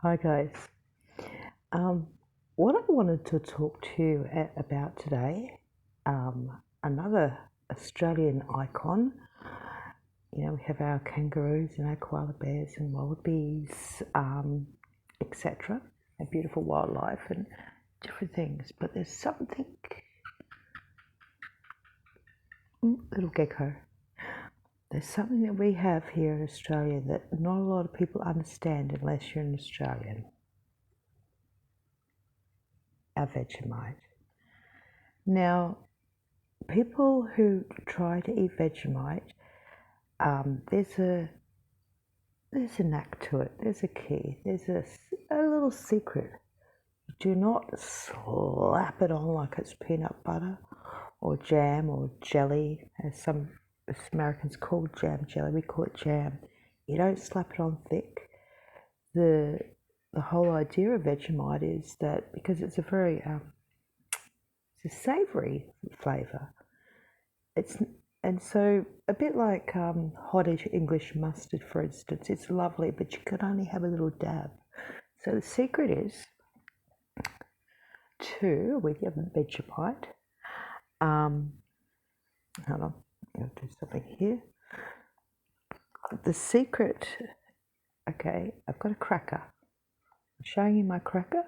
Hi guys. Um, what I wanted to talk to you about today, another Australian icon. You know, we have our kangaroos and our koala bears and wallabies, etc. A beautiful wildlife and different things. But there's something, little gecko. There's something that we have here in Australia that not a lot of people understand unless you're an Australian. Our Vegemite. Now, people who try to eat Vegemite, there's a knack to it. There's a key. There's a little secret. Do not slap it on like it's peanut butter or jam or jelly, as some Americans call jam jelly. We call it jam. You don't slap it on thick. The whole idea of Vegemite is that because it's a very it's a savoury flavour. It's and so a bit like hot English mustard, for instance. It's lovely, but you can only have a little dab. So the secret is with your Vegemite. Hold on, I'm going to do something here. The secret. Okay, I've got a cracker. I'm showing you my cracker.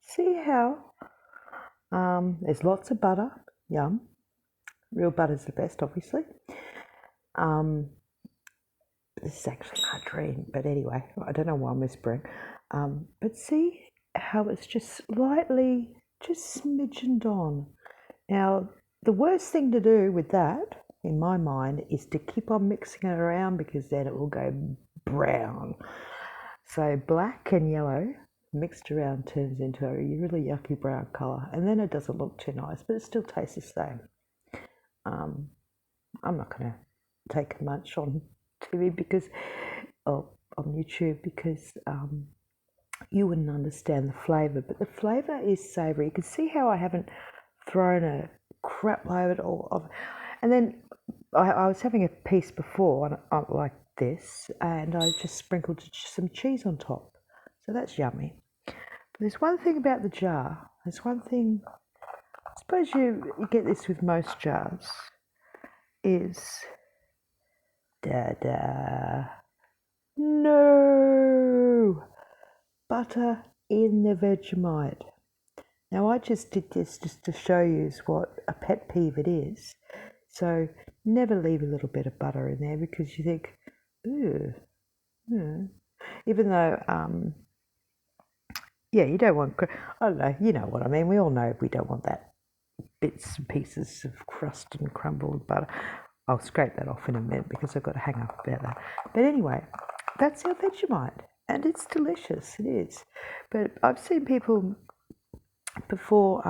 See how there's lots of butter. Yum. Real butter's the best, obviously. This is actually margarine, but anyway, I don't know why I'm whispering. But see how it's just slightly, just smidgened on. Now, the worst thing to do with that, in my mind, is to keep on mixing it around because then it will go brown. So black and yellow mixed around turns into a really yucky brown colour, and then it doesn't look too nice, but it still tastes the same. I'm not going to take much on TV on YouTube because you wouldn't understand the flavour, but the flavour is savoury. You can see how I haven't thrown a crap load of, and then I was having a piece before like this, and I just sprinkled some cheese on top, so that's yummy. But there's one thing about the jar. There's one thing. I suppose you get this with most jars. Is no butter in the Vegemite. Now I just did this just to show you what a pet peeve it is. So never leave a little bit of butter in there because you think, ooh, even though, you don't want, I don't know, you know what I mean. We all know we don't want that bits and pieces of crust and crumbled butter. I'll scrape that off in a minute because I've got to hang up about that. But anyway, that's our Vegemite, and it's delicious. It is. But I've seen people before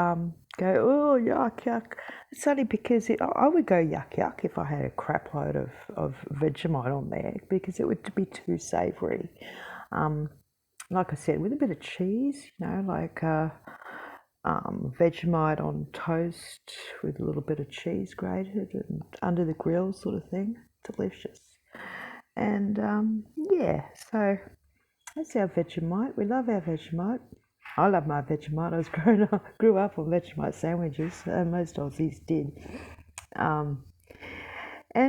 go, oh, yuck, yuck. It's only because I would go yuck, yuck if I had a crap load of Vegemite on there because it would be too savoury. Like I said, with a bit of cheese, like Vegemite on toast with a little bit of cheese grated and under the grill sort of thing. Delicious. And so that's our Vegemite. We love our Vegemite. I love my Vegemite. Grew up on Vegemite sandwiches, and most Aussies did. And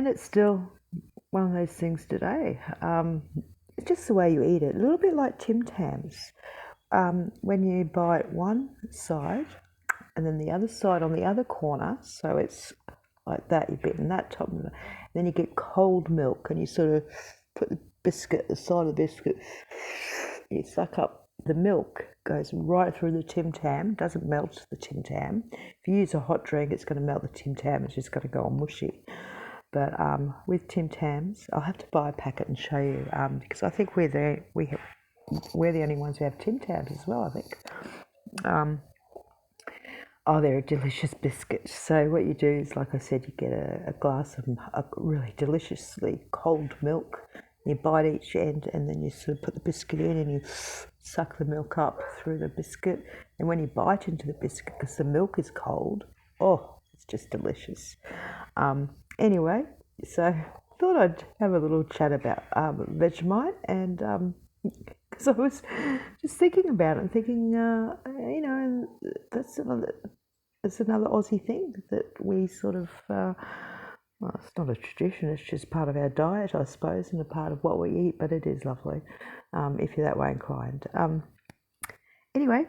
it's still one of those things today. It's just the way you eat it. A little bit like Tim Tams. When you bite one side and then the other side on the other corner, so it's like that, you're bitten that top, and then you get cold milk and you sort of put the side of the biscuit, you suck up the milk, goes right through the Tim Tam, doesn't melt the Tim Tam. If you use a hot drink, it's going to melt the Tim Tam, it's just going to go all mushy. But with Tim Tams, I'll have to buy a packet and show you because I think we're the only ones who have Tim Tams as well, I think. They're a delicious biscuit. So what you do is, like I said, you get a glass of a really deliciously cold milk. You bite each end and then you sort of put the biscuit in and you suck the milk up through the biscuit. And when you bite into the biscuit, because the milk is cold, it's just delicious. Anyway, so I thought I'd have a little chat about Vegemite, and because because I was just thinking about it and thinking, you know, that's another Aussie thing that we sort of, well, it's not a tradition, it's just part of our diet, I suppose, and a part of what we eat, but it is lovely if you're that way inclined. Anyway,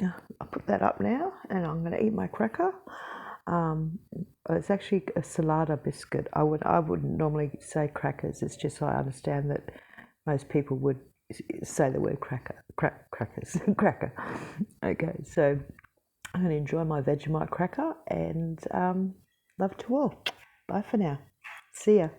I'll put that up now and I'm going to eat my cracker. It's actually a salada biscuit. I wouldn't normally say crackers. It's just I understand that most people would say the word crackers. Cracker. Okay, so I'm going to enjoy my Vegemite cracker and love to all. Bye for now. See ya.